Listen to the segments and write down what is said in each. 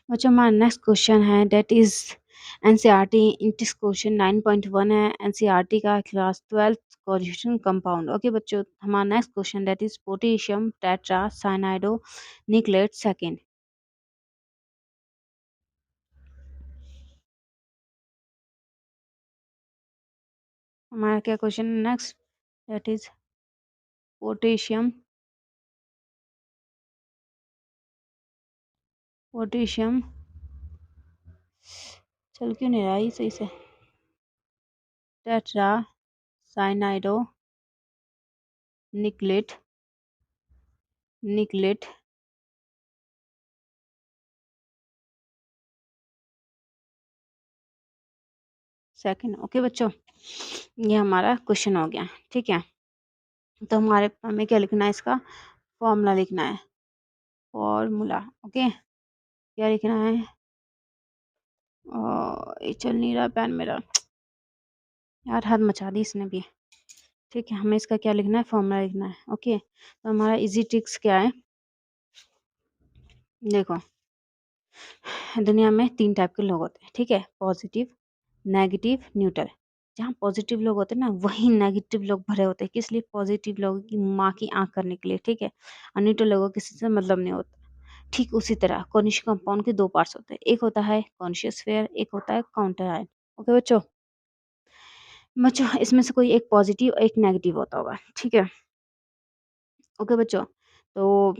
बच्चों हमारा next question है that is NCERT English question 9.1 है एनसीईआरटी का क्लास 12 कॉन्जुगेशन कंपाउंड। ओके बच्चों, हमारा next question that is potassium tetra cyanido nickelate second. हमारा क्या क्वेश्चन है next that is potassium potassium चल क्यों नहीं रहा है सही से, tetra cyanido nickelate nickelate second. Okay बच्चों, ये हमारा क्वेश्चन हो गया। ठीक है, तो हमें क्या लिखना है, इसका फॉर्मूला लिखना है। फॉर्मूला ओके, क्या लिखना है? ये चल नहीं रहा पेन मेरा यार, हद मचा दी इसने भी। ठीक है, हमें इसका क्या लिखना है, फॉर्मूला लिखना है। ओके, तो हमारा इजी ट्रिक्स क्या है, देखो दुनिया में 3 टाइप के लोग होते हैं। ठीक है, पॉजिटिव नेगेटिव न्यूट्रल। जहाँ पॉजिटिव लोग होते हैं ना, वही नेगेटिव लोग भरे होते हैं। किस लिए? पॉजिटिव लोगों की माँ की आंख करने के लिए। ठीक है, और न्यूट्रल लोगों को किसी से मतलब नहीं होता। ठीक उसी तरह कॉनिश कंपाउंड के 2 पार्ट्स होते हैं, एक होता है कॉन्शियस फेयर, एक होता है काउंटर आयन। ओके बच्चों, इसमें से कोई एक पॉजिटिव और एक नेगेटिव होता होगा। ठीक है, ओके बच्चों, तो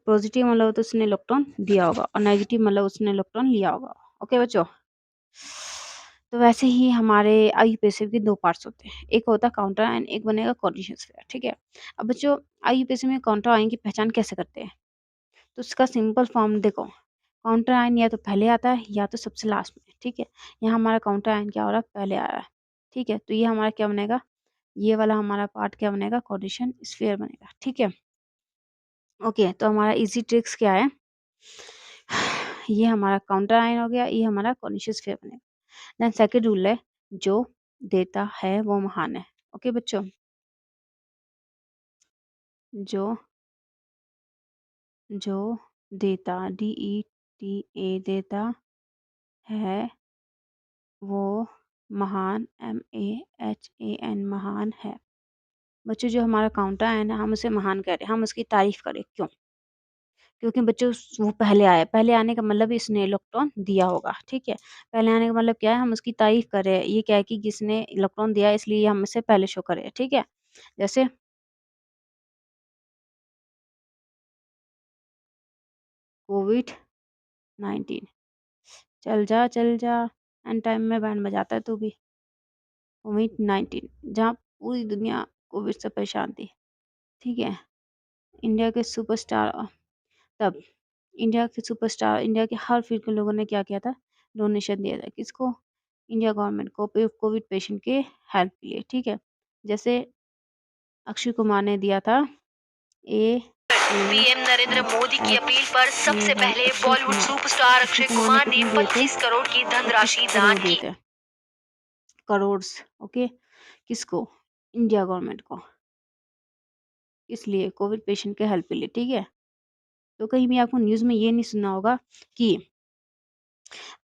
पॉजिटिव मतलब तो उसने इलेक्ट्रॉन दिया होगा और नेगेटिव मतलब उसने इलेक्ट्रॉन लिया होगा। ओके बच्चों, तो वैसे ही हमारे आई पैसिव के 2 पार्ट्स होते हैं, एक होता है काउंटर आयन, एक बनेगा कॉन्शियस फेयर। ठीक है, अब बच्चों आई पैसिव में काउंटर आयन की पहचान कैसे करते हैं? तो उसका सिंपल फॉर्म देखो, काउंटर आयन या तो पहले आता है या तो सबसे लास्ट में। ठीक है, यहाँ हमारा काउंटर आयन क्या हो रहा है, पहले आ रहा है। ठीक है, तो ये हमारा क्या बनेगा, ये वाला हमारा पार्ट क्या बनेगा, कोऑर्डिनेशन स्फीयर बनेगा। ठीक है, ओके, तो हमारा इजी ट्रिक्स क्या है, ये हमारा काउंटर आयन हो गया, ये हमारा कोऑर्डिनेशन स्फीयर बनेगा। देन सेकंड रूल है, जो देता है वो महान है। ओके बच्चों, जो जो देता DETA देता है वो महान MAHAN महान है। बच्चों जो हमारा काउंटर है ना, हम उसे महान कह रहे हैं, हम उसकी तारीफ करें। क्यों? क्योंकि बच्चों वो पहले आया, पहले आने का मतलब इसने इलेक्ट्रॉन दिया होगा। ठीक है, पहले आने का मतलब क्या है, हम उसकी तारीफ कर रहे हैं। ये क्या है कि जिसने इलेक्ट्रॉन दिया है, इसलिए हम इसे पहले शो करें। ठीक है, जैसे कोविड-19, चल जा एंड टाइम में बैंड बजाता है तू भी। कोविड-19 जहाँ पूरी दुनिया कोविड से परेशान थी। ठीक है, इंडिया के सुपरस्टार तब इंडिया के हर फील्ड के लोगों ने क्या किया था, डोनेशन दिया था। किसको? इंडिया गवर्नमेंट को, कोविड पेशेंट के हेल्प के लिए। ठीक है, जैसे अक्षय कुमार ने दिया था ए पीएम नरेंद्र मोदी की अपील पर सबसे पहले बॉलीवुड सुपरस्टार अक्षय कुमार ने 25 करोड़ की धनराशि दान की। करोड़। ओके, किसको? इंडिया गवर्नमेंट को। इसलिए कोविड पेशेंट के हेल्प के लिए। ठीक है, तो कहीं भी आपको न्यूज़ में ये नहीं सुना होगा कि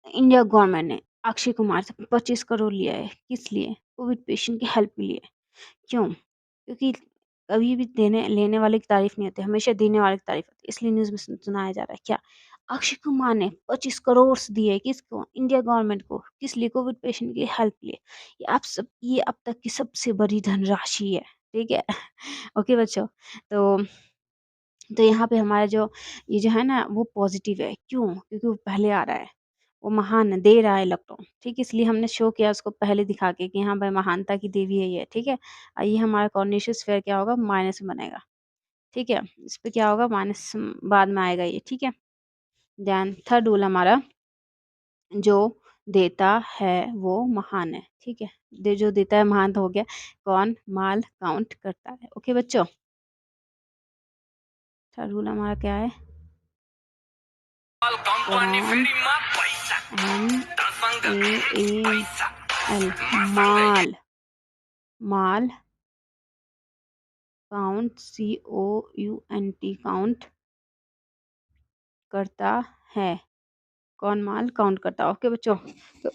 इंडिया गवर्नमेंट ने अक्षय कुमार से 25 करोड़ लिया है। किस लिए? कोविड पेशेंट की हेल्प के लिए। क्यों? क्योंकि कभी भी देने लेने वाले की तारीफ नहीं होती, हमेशा देने वाले की तारीफ होती है। इसलिए न्यूज़ में सुनाया जा रहा है क्या, अक्षय कुमार ने 25 करोड़ दिए किसको? इंडिया गवर्नमेंट को। किस लिए? कोविड पेशेंट की हेल्प के लिए। ये अब तक की सबसे बड़ी धनराशि है। ठीक है ओके बच्चों, तो यहाँ पे हमारा जो ये जो है ना, वो पॉजिटिव है। क्यों? क्योंकि वो पहले आ रहा है, वो महान है, दे रहा है इलेक्ट्रॉन। ठीक है, इसलिए हमने शो किया उसको पहले दिखा के कि हाँ भाई महानता की देवी है ये। ठीक है, और ये हमारा कॉर्निशियस फेयर क्या होगा, माइनस में बनेगा। ठीक है, इस पे क्या होगा, माइनस बाद में आएगा ये। ठीक है, देन थर्ड रूल हमारा, जो देता है वो महान है। ठीक है, जो देता है महान तो हो गया। कौन? माल काउंट करता है। ओके बच्चों, थर्ड रूल हमारा क्या है, MAAL माल, माल काउंट COUNT काउंट करता है। कौन माल काउंट करता है। ओके बच्चों, तो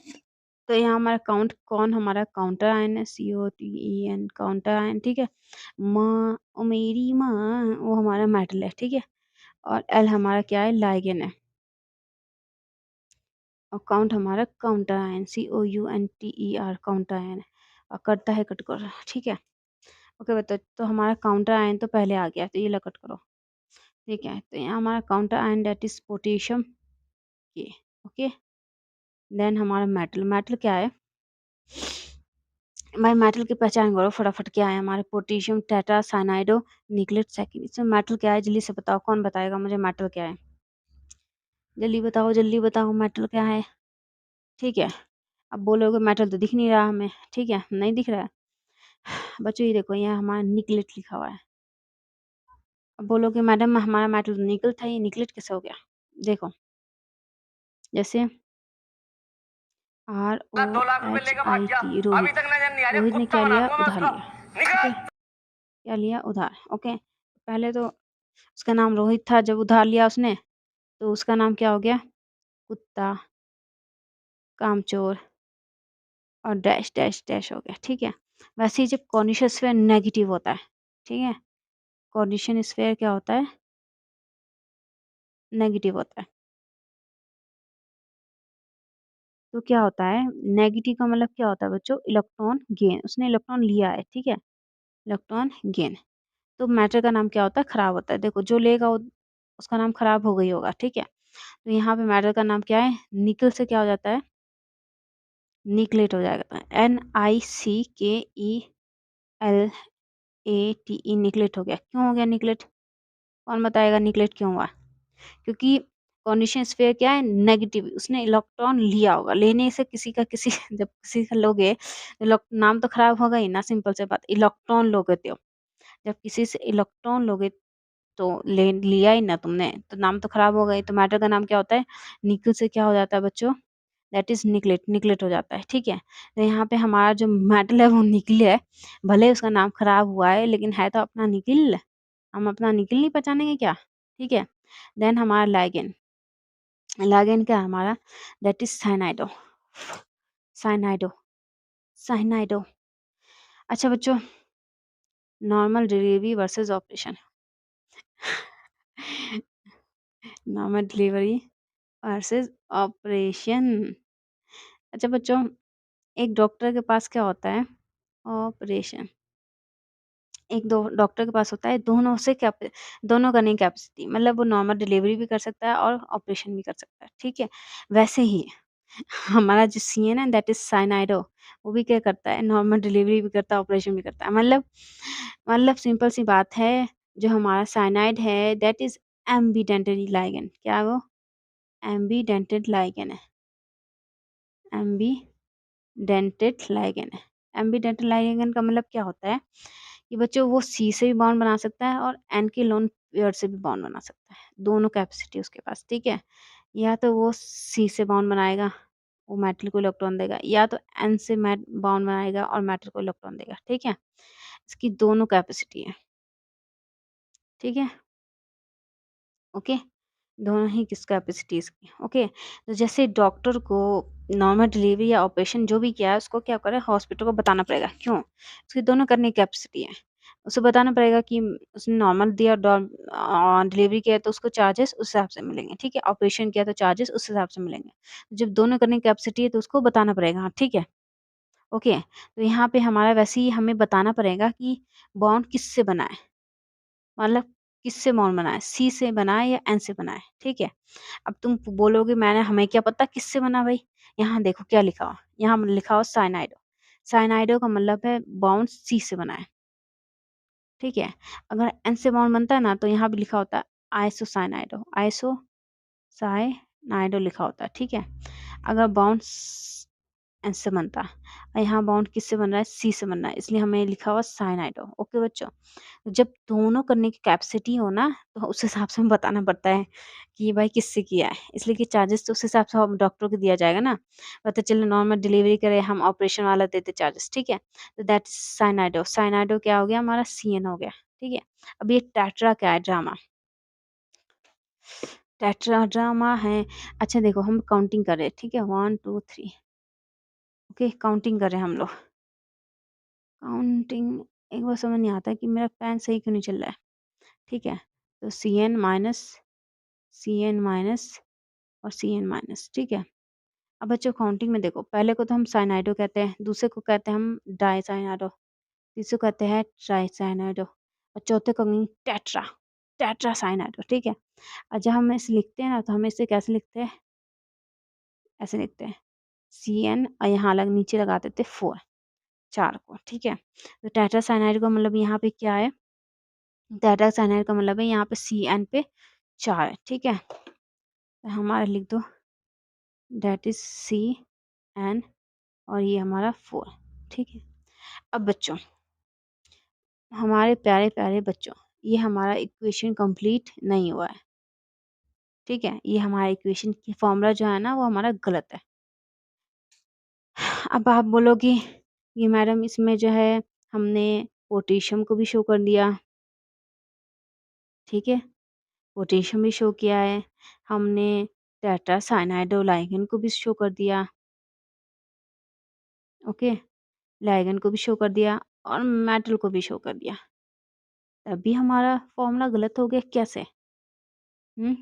तो यहाँ हमारा काउंट कौन, हमारा काउंटर आयन है, COTEN काउंटर आयन, ठीक है। माँ ओ मेरी माँ, वो हमारा मेटल है, ठीक है। और L हमारा क्या है, लाइगेन है। और काउंट हमारा counter ion, COUNTER counter ion है। और करता है कट कर, ठीक है। ओके बताओ, तो हमारा काउंटर आयन तो पहले आ गया, तो ये ला कट करो, ठीक है। तो यहाँ हमारा counter ion that is potassium, ये ओके। देन हमारा मेटल, मेटल क्या है भाई, मेटल की पहचान करो फटाफट, क्या है हमारे, potassium tetra cyanido nickelate second. इसमें मेटल क्या है, जल्दी से बताओ, कौन बताएगा मुझे मेटल क्या है, जल्दी बताओ मेटल क्या है, ठीक है। अब बोलोगे मेटल तो दिख नहीं रहा हमें, ठीक है, नहीं दिख रहा है बच्चों, ये देखो यहाँ हमारा निकलेट लिखा हुआ है। अब बोलोगे मैडम हमारा मेटल तो निकल था, ये निकलेट कैसे हो गया, देखो जैसे ROHIT रोहित, रोहित ने क्या लिया, उधार लिया, ओके, क्या लिया, उधार, ओके। पहले तो उसका नाम रोहित था, जब उधार लिया उसने तो उसका नाम क्या हो गया, कुत्ता, कामचोर और डैश डैश डैश हो गया, ठीक है। वैसे ही जब कॉर्निशियल स्फीयर नेगेटिव होता है, ठीक है, कॉर्निशियल स्फीयर क्या होता है, नेगेटिव होता है। तो क्या होता है, नेगेटिव का मतलब क्या होता है बच्चों, इलेक्ट्रॉन गेन, उसने इलेक्ट्रॉन लिया है, ठीक है, इलेक्ट्रॉन गेन। तो मैटर का नाम क्या होता है, खराब होता है। देखो जो लेगा उसका नाम खराब हो गई होगा, ठीक है। तो यहाँ पे मैटर का नाम क्या है, निकल से क्या हो जाता है, निकलेट हो जाएगा, NICKELATE, निकलेट हो गया। क्यों हो गया निकलेट, कौन बताएगा निकलेट क्यों हुआ, क्योंकि कॉन्डिशन स्फीयर क्या है, नेगेटिव, उसने इलेक्ट्रॉन लिया होगा, लेने से किसी का किसी जब किसी का लोगे तो नाम तो खराब होगा ही ना, सिंपल से बात, इलेक्ट्रॉन लोगे तो जब किसी से इलेक्ट्रॉन लोगे तो ले लिया ही ना तुमने, तो नाम तो खराब हो गई। तो मैटर का नाम क्या होता है, निकल से क्या हो जाता है बच्चों, दैट इज निकलेट, निकलेट हो जाता है, ठीक है। तो यहाँ पे हमारा जो मेटल है वो निकल है, भले उसका नाम खराब हुआ है लेकिन है तो अपना निकल, हम अपना निकल नहीं पहचानेंगे क्या, ठीक है। देन हमारा लाइगेन, लाइगेन क्या है हमारा, दैट इज साइनाइडो, साइनाइडो, साइनाइडो। अच्छा बच्चों, normal delivery versus operation, normal delivery versus operation. अच्छा बच्चों, एक डॉक्टर के पास क्या होता है, ऑपरेशन, एक दो डॉक्टर के पास होता है दोनों से क्या, दोनों करने की कैपेसिटी, मतलब वो नॉर्मल डिलीवरी भी कर सकता है और ऑपरेशन भी कर सकता है, ठीक है। वैसे ही हमारा जो सी है ना, दैट इज साइनाइडो, वो भी क्या करता है, नॉर्मल डिलीवरी भी करता है, ऑपरेशन भी करता है, मतलब सिंपल सी बात है, जो हमारा साइनाइड है दैट इज एम्बीडेंटेड लाइगेंड, क्या है वो, एम्बीडेंटेड लाइगेंड है, एम्बीडेंटेड लाइगेंड है। एम्बीडेंटेड लाइगेंड का मतलब क्या होता है कि बच्चों वो सी से भी बॉन्ड बना सकता है और एन के लोन पेयर से भी बॉन्ड बना सकता है, दोनों कैपेसिटी उसके पास, ठीक है। या तो वो सी से बॉन्ड बनाएगा, वो मेटल को इलेक्ट्रॉन देगा, या तो एन से मैट बॉन्ड बनाएगा और मेटल को इलेक्ट्रॉन देगा, ठीक है। इसकी दोनों कैपेसिटी है, ठीक है, ओके, दोनों ही किस कैपेसिटीज की, ओके। तो जैसे डॉक्टर को नॉर्मल डिलीवरी या ऑपरेशन जो भी किया है उसको क्या करे, हॉस्पिटल को बताना पड़ेगा, क्यों, उसकी दोनों करने की कैपेसिटी है, उसे बताना पड़ेगा कि उसने नॉर्मल दिया डिलीवरी किया तो उसको चार्जेस उस हिसाब से मिलेंगे, ठीक है, ऑपरेशन किया तो चार्जेस उस हिसाब से मिलेंगे। जब दोनों करने की कैपेसिटी है तो उसको बताना पड़ेगा, ठीक है, ओके। तो यहाँ पे हमारा वैसे ही हमें बताना पड़ेगा कि बॉन्ड किससे बना है, मतलब किससे बॉन्ड बना है, सी से बना है या एन से बना है, ठीक है। अब तुम बोलोगे मैंने, हमें क्या पता किससे बना भाई, यहाँ देखो क्या लिखा हुआ, यहाँ लिखा हुआ साइनाइडो, साइनाइडो का मतलब है बॉन्ड सी से बना है, ठीक है। अगर एन से बॉन्ड बनता है ना तो यहाँ भी लिखा होता है आइसोसाइनाइडो, आइसोसाइनाइडो लिखा होता है, ठीक है। अगर बॉन्ड एन से बनता है और यहाँ बॉन्ड किससे बन रहा है, सी से बन रहा है, इसलिए हमें लिखा हुआ साइनाइडो, ओके बच्चों। तो जब दोनों करने की कैपेसिटी हो ना तो उस हिसाब से हमें बताना पड़ता है कि भाई किससे किया है, इसलिए कि चार्जेस तो उस हिसाब से हम डॉक्टर को दिया जाएगा ना, पता चले नॉर्मल डिलीवरी करे हम ऑपरेशन वाला देते चार्जेस, ठीक है। तो दैट साइनाइडो, साइनाइडो क्या हो गया हमारा, CN हो गया, ठीक है। अब ये टैट्रा क्या है, ड्रामा, टेट्राड्रामा है। अच्छा देखो हम काउंटिंग कर रहे हैं, ठीक है, 1 2 3, ओके, काउंटिंग कर रहे हैं हम लोग। काउंटिंग एक बार समझ नहीं आता कि मेरा पेन सही क्यों नहीं चल रहा है, ठीक है। तो सी एन माइनस और सी एन माइनस, ठीक है। अब बच्चों काउंटिंग में देखो, पहले को तो हम साइनाइडो कहते हैं, दूसरे को कहते हैं हम डाइसाइनाइडो, तीसरे को कहते हैं ट्राइसाइनाइडो, और चौथे को कहेंगे टेट्रासाइनाइडो, ठीक है। और जब हम इसे लिखते हैं ना, तो हम इसे कैसे लिखते हैं, ऐसे लिखते हैं, Cn और यहाँ अलग नीचे लगा देते 4, 4 को, ठीक है। तो टेट्रासाइनाइड का मतलब यहाँ पे क्या है, टेट्रासाइनाइड का मतलब है यहाँ पे Cn पे 4 है, ठीक है। तो हमारा लिख दो दैट इज Cn और ये हमारा 4, ठीक है। अब बच्चों, हमारे प्यारे प्यारे बच्चों, ये हमारा इक्वेशन कंप्लीट नहीं हुआ है, ठीक है। ये हमारा इक्वेशन की फॉर्मूला जो है ना, वो हमारा गलत है। अब आप बोलोगे ये मैडम इसमें जो है हमने पोटेशियम को भी शो कर दिया, ठीक है, पोटेशियम भी शो किया है, हमने टेट्रासाइनाइड लाइगेंड को भी शो कर दिया, ओके, लाइगेंड को भी शो कर दिया और मेटल को भी शो कर दिया, तभी हमारा फॉर्मूला गलत हो गया कैसे? हम्म,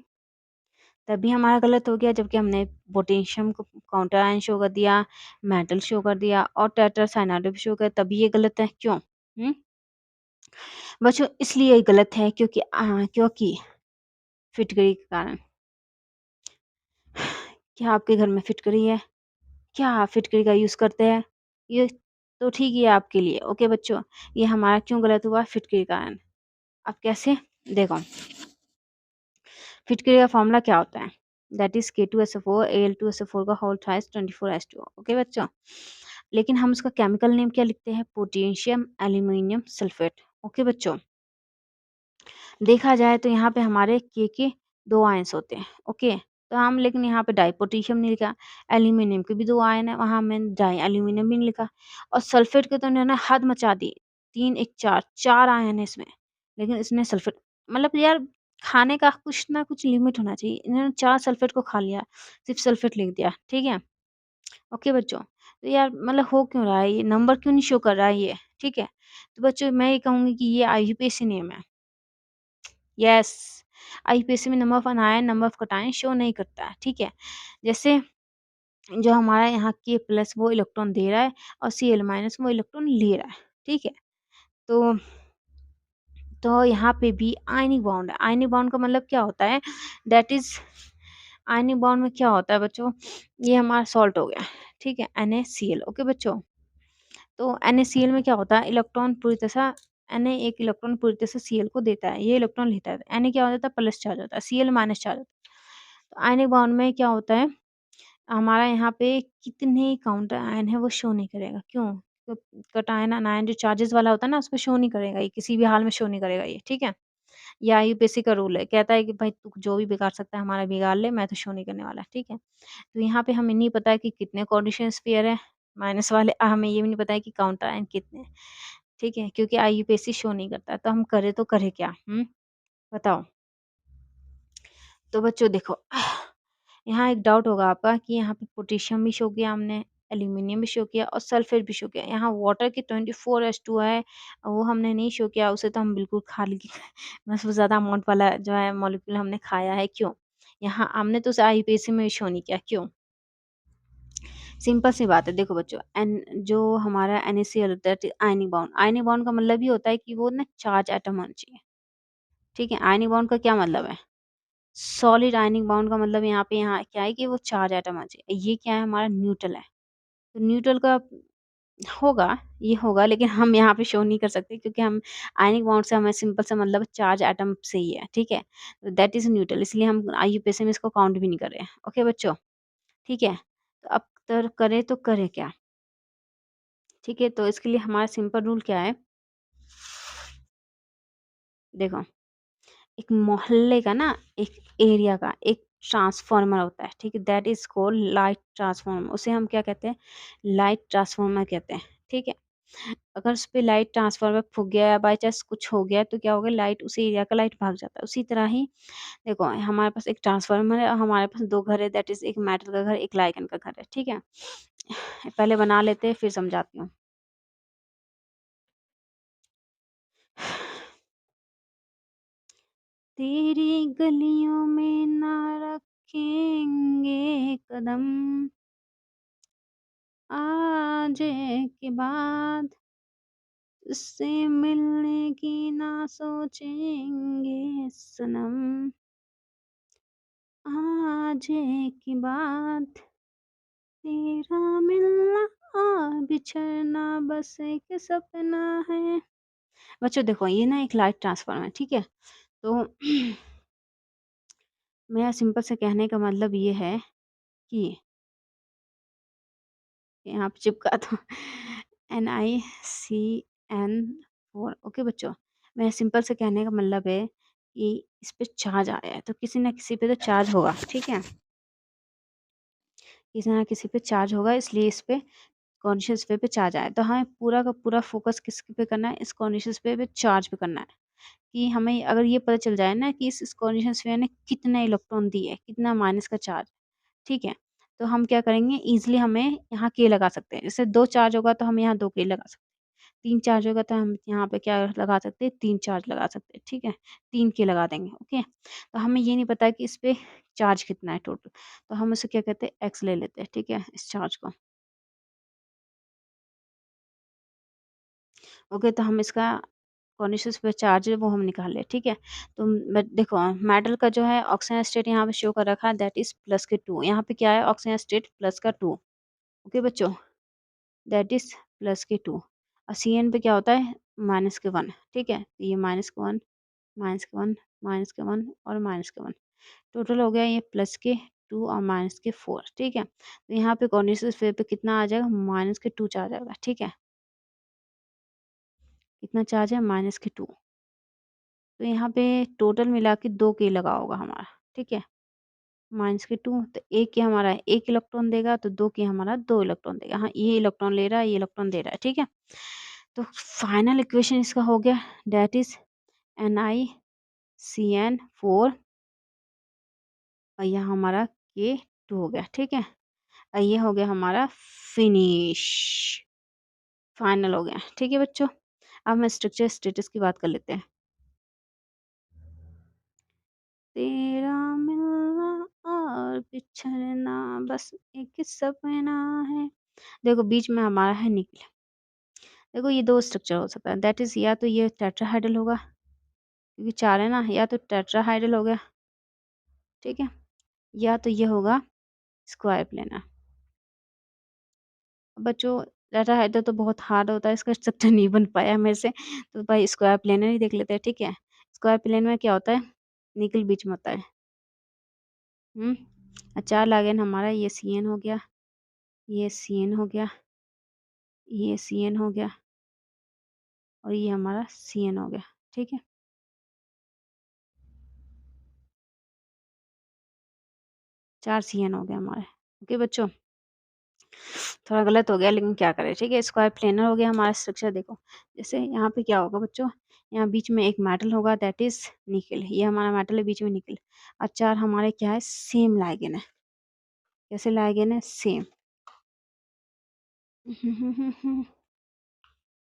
तभी हमारा गलत हो गया जबकि हमने पोटेशियम को काउंटर आयन शो कर दिया, मेटल शो कर दिया और टेट्रासाइनाइड भी शो कर, तभी ये गलत है क्यों? बच्चों इसलिए ये गलत है क्योंकि फिटकरी के कारण। क्या आपके घर में फिटकरी है? क्या आप फिटकरी का यूज़ करते हैं? ये तो ठीक ही है आपके लिए, ओके बच्चों। ये हमारा क्यों गलत हुआ? फिटकरी के कारण। अब कैसे? देखो, फिटकरी का फॉर्मूला क्या होता है? दैट इज K2SO4 Al2SO4 का होल थ्राइस 24H2O, ओके बच्चों। लेकिन हम उसका केमिकल नेम क्या लिखते हैं? पोटेशियम एल्यूमिनियम सल्फेट, ओके बच्चों। देखा जाए तो यहाँ पे हमारे के 2 आयंस होते हैं, ओके। तो हम लेकिन यहाँ पे डाई पोटेशियम नहीं लिखा, एल्यूमिनियम के भी 2 आयन है, वहाँ हमने डाई एल्यूमिनियम भी नहीं लिखा, और सल्फेट के तो इन्होंने हद मचा दी, 3 1 4 4 आयन है इसमें, लेकिन इसने सल्फेट, मतलब यार खाने का कुछ ना कुछ लिमिट होना चाहिए, इन्होंने 4 सल्फेट को खा लिया, सिर्फ सल्फेट लिख दिया, ठीक है, ओके बच्चों। तो यार मतलब हो क्यों रहा है ये, नंबर क्यों नहीं शो कर रहा है ये, ठीक है। तो बच्चों मैं ये कहूँगी कि ये IUPAC नेम है, यस, आईपीएससी में number of अनायन, number of cation show नहीं करता है, ठीक है। जैसे जो हमारा यहाँ के प्लस वो इलेक्ट्रॉन दे रहा है और Cl माइनस वो इलेक्ट्रॉन ले रहा है, ठीक है। तो यहाँ पे भी आयनिक बॉन्ड है। आयनिक बॉन्ड का मतलब क्या होता है? दैट इज, आयनिक बॉन्ड में क्या होता है बच्चों, ये हमारा सॉल्ट हो गया, ठीक है, NaCl, ओके बच्चों। तो NaCl में क्या होता है, इलेक्ट्रॉन पूरी तरह Na एक इलेक्ट्रॉन पूरी तरह से Cl को देता है, ये इलेक्ट्रॉन लेता है, Na क्या हो जाता है, प्लस चार्ज होता है, Cl माइनस चार्ज होता है। तो आयनिक बॉन्ड में क्या होता है, हमारा यहाँ पे कितने काउंटर आयन है वो शो नहीं करेगा, क्यों? तो कटायन आयन जो चार्जेस वाला होता है ना, उसमें शो नहीं करेगा, ये किसी भी हाल में शो नहीं करेगा ये, ठीक है। ये IUPAC का रूल है, कहता है कि भाई तू जो भी बिगाड़ सकता है हमारा बिगाड़ ले, मैं तो शो नहीं करने वाला, ठीक है। तो यहाँ पे हमें नहीं पता है कि कितने कोऑर्डिनेशन पेयर है माइनस वाले, हमें ये भी नहीं पता है कि काउंटर आयन कितने हैं, ठीक है, क्योंकि IUPAC शो नहीं करता, तो हम करें तो करें क्या? बताओ। तो बच्चों देखो, यहाँ एक डाउट होगा आपका कि यहाँ पे पोटेशियम भी शो किया हमने, एल्यूमिनियम भी शो किया और सल्फेट भी शो किया, यहाँ वाटर की 24H2 है, वो हमने नहीं शो किया, उसे तो हम बिल्कुल खाली बस वो ज़्यादा अमाउंट वाला जो है मॉलिक्यूल हमने खाया है, क्यों? यहाँ हमने तो उसे IUPAC में शो नहीं किया, क्यों? सिंपल सी बात है, देखो बच्चों, एन जो हमारा NaCl होता है आयनिक बॉन्ड, आयनिक बॉन्ड का मतलब ये होता है कि वो ना चार्ज एटम होना चाहिए, ठीक है। आयनिक बॉन्ड का क्या मतलब है? सॉलिड आयनिक बॉन्ड का मतलब यहाँ क्या है कि वो चार्ज एटम आ जाए, ये क्या है, हमारा न्यूट्रल है। तो न्यूट्रल का होगा, ये होगा, लेकिन हम यहाँ पे शो नहीं कर सकते क्योंकि हम आयनिक बॉन्ड से हमें सिंपल सा मतलब चार्ज एटम से ही है, ठीक है। तो दैट इज न्यूट्रल, इसलिए हम IUPAC में इसको काउंट भी नहीं कर रहे हैं, ओके बच्चों, ठीक है। तो अब तर करें तो करें क्या, ठीक है। तो इसके लिए हमारा सिंपल रूल क्या है, देखो, एक मोहल्ले का ना, एक एरिया का एक ट्रांसफार्मर होता है, ठीक है, that is called light transformer, उसे हम क्या कहते हैं, लाइट ट्रांसफार्मर कहते हैं, ठीक है। अगर उस पे लाइट ट्रांसफार्मर फूक गया या बाय चांस कुछ हो गया तो क्या होगा, लाइट उसी एरिया का लाइट भाग जाता है। उसी तरह ही देखो हमारे पास एक ट्रांसफार्मर है और हमारे पास 2 घर है, दैट इज़ एक मेटल का घर, एक लाइगन का घर है, ठीक है? पहले बना लेते हैं फिर समझाती हूँ। तेरी गलियों में ना रखेंगे कदम, आज के बाद तुझसे मिलने की ना सोचेंगे सनम, आज के बाद तेरा मिलना और बिछड़ना बस एक सपना है। बच्चों देखो ये ना एक लाइट ट्रांसफार्मर है, ठीक है? तो मेरा सिंपल से कहने का मतलब ये है कि यहाँ पे चिपका दो NiCN4, ओके बच्चों? मेरा सिंपल से कहने का मतलब है कि इस पे चार्ज आया है तो किसी ना किसी पे तो चार्ज होगा, ठीक है? किसी ना किसी पे चार्ज होगा, इसलिए इस पे कॉन्शियस वे पे चार्ज आया है। तो हमें पूरा का पूरा फोकस किस पे करना है, इस कॉन्शियस वे पे चार्ज पे करना है। कि हमें अगर ये पता चल जाए ना कि इस कॉन्शियस वे ने कितना इलेक्ट्रॉन दिए, कितना माइनस का चार्ज, ठीक है? तो हम क्या करेंगे, ईज़िली हमें यहाँ के लगा सकते हैं। जैसे 2 चार्ज होगा तो हम यहाँ 2 के लगा सकते हैं। 3 चार्ज होगा तो हम यहाँ पे क्या लगा सकते हैं, 3 चार्ज लगा सकते हैं, ठीक है? 3 के लगा देंगे, ओके? तो हमें ये नहीं पता कि इस पे चार्ज कितना है टोटल, तो हम इसे क्या कहते हैं, एक्स ले लेते हैं, ठीक है? इस चार्ज को। ओके, तो हम इसका कॉन्शियस पे चार्ज है वो हम निकाल लें, ठीक है? तो देखो मेटल का जो है ऑक्सीजन स्टेट यहाँ पे शो कर रखा है, दैट इज़ प्लस के 2, यहाँ पे क्या है ऑक्सीजन स्टेट प्लस का 2, ओके बच्चों? दैट इज़ प्लस के 2 और Cn पे क्या होता है माइनस के 1, ठीक है? तो ये माइनस के 1, माइनस के 1, माइनस के 1 और माइनस के 1, टोटल हो गया ये प्लस के 2 और माइनस के 4, ठीक है? तो यहाँ पे कॉन्शियस पे कितना आ जाएगा, माइनस के 2 चार्ज आएगा, ठीक है? कितना चार्ज है, माइनस के 2। तो यहाँ पे टोटल मिला के 2 के लगा होगा हमारा, ठीक है? माइनस के 2 तो 1 के हमारा 1 इलेक्ट्रॉन देगा तो 2 के हमारा 2 इलेक्ट्रॉन देगा। हाँ, ये इलेक्ट्रॉन ले रहा है, ये इलेक्ट्रॉन दे रहा है, ठीक है? तो फाइनल इक्वेशन इसका हो गया दैट इज़ NiCN4 और यहाँ हमारा K2 हो गया, ठीक है? और ये हो गया हमारा फिनिश, फाइनल हो गया, ठीक है बच्चों? अब हम स्ट्रक्चर स्टेटस की बात कर लेते हैं। तेरा मिलना और बिछड़ना बस एक सपना है। देखो बीच में हमारा है निकल। देखो ये 2 स्ट्रक्चर हो सकता है दैट इज़ या तो ये टेट्राहाइड्रल होगा क्योंकि 4 है ना, या तो टेट्राहाइड्रल हो गया, ठीक है? या तो ये होगा स्क्वायर प्लेनर। बच्चों टेट्राहाइड्रल तो बहुत हार्ड होता है, इसका स्ट्रक्चर नहीं बन पाया मेरे से, तो भाई स्क्वायर प्लेनर ही देख लेते हैं, ठीक है? स्क्वायर प्लेन में क्या होता है, निकल बीच में होता है। हुँ? और 4 लागेन हमारा ये Cn हो गया, ये Cn हो गया, ये Cn हो गया और ये हमारा Cn हो गया, ठीक है? 4 Cn हो गए हमारे, ओके बच्चों? थोड़ा गलत हो गया लेकिन क्या करें, ठीक है? स्क्वायर प्लेनर हो गया हमारा स्ट्रक्चर देखो, जैसे यहाँ पे क्या होगा बच्चों, यहाँ बीच में एक मेटल होगा दैट इज़ निकेल, ये हमारा मेटल है बीच में निकेल और 4 हमारे क्या है सेम लाइगेन है, कैसे लाइगेन है सेम।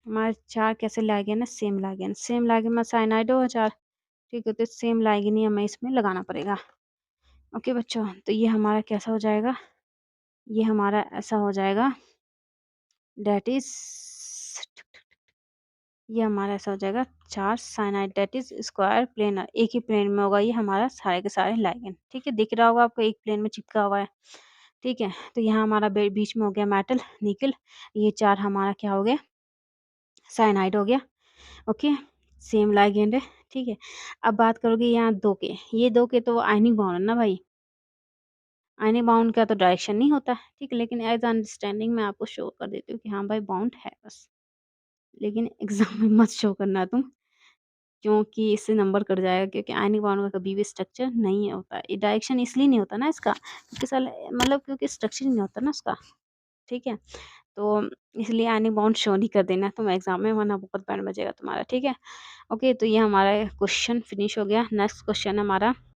हमारे 4 कैसे लाइगेन है सेम लाइगेन में साइनाइड हो 4, ठीक है? तो सेम लाइगेन ही हमें इसमें लगाना पड़ेगा, ओके बच्चों? तो ये हमारा कैसा हो जाएगा, ये हमारा ऐसा हो जाएगा दैट इज़, ये हमारा ऐसा हो जाएगा 4 cyanide that is square planar, एक ही प्लेन में होगा ये हमारा सारे के सारे लाइगेन, ठीक है? दिख रहा होगा आपको एक प्लेन में चिपका हुआ है, ठीक है? तो यहाँ हमारा बीच में हो गया मेटल निकल, ये 4 हमारा क्या हो गया साइनाइड हो गया, ओके? सेम लाइगेंड है, ठीक है? अब बात करोगे यहाँ 2 के, ये 2 के तो आयनिक बॉन्ड है ना भाई, आयनिक बॉन्ड का तो डायरेक्शन नहीं होता, ठीक है? लेकिन एज़ अंडरस्टैंडिंग मैं आपको शो कर देती हूँ कि हाँ भाई बॉन्ड है बस, लेकिन एग्ज़ाम में मत शो करना तुम, क्योंकि इससे नंबर कट जाएगा, क्योंकि आयनिक बॉन्ड का कभी भी स्ट्रक्चर नहीं होता है। ये डायरेक्शन इसलिए नहीं होता ना इसका, क्योंकि साला मतलब क्योंकि स्ट्रक्चर ही नहीं होता ना उसका, ठीक है? तो इसलिए एनी बाउंड शो नहीं कर देना तुम एग्ज़ाम में, वरना बहुत बैंड बजेगा तुम्हारा, ठीक है? ओके, तो ये हमारा क्वेश्चन फिनिश हो गया। नेक्स्ट क्वेश्चन हमारा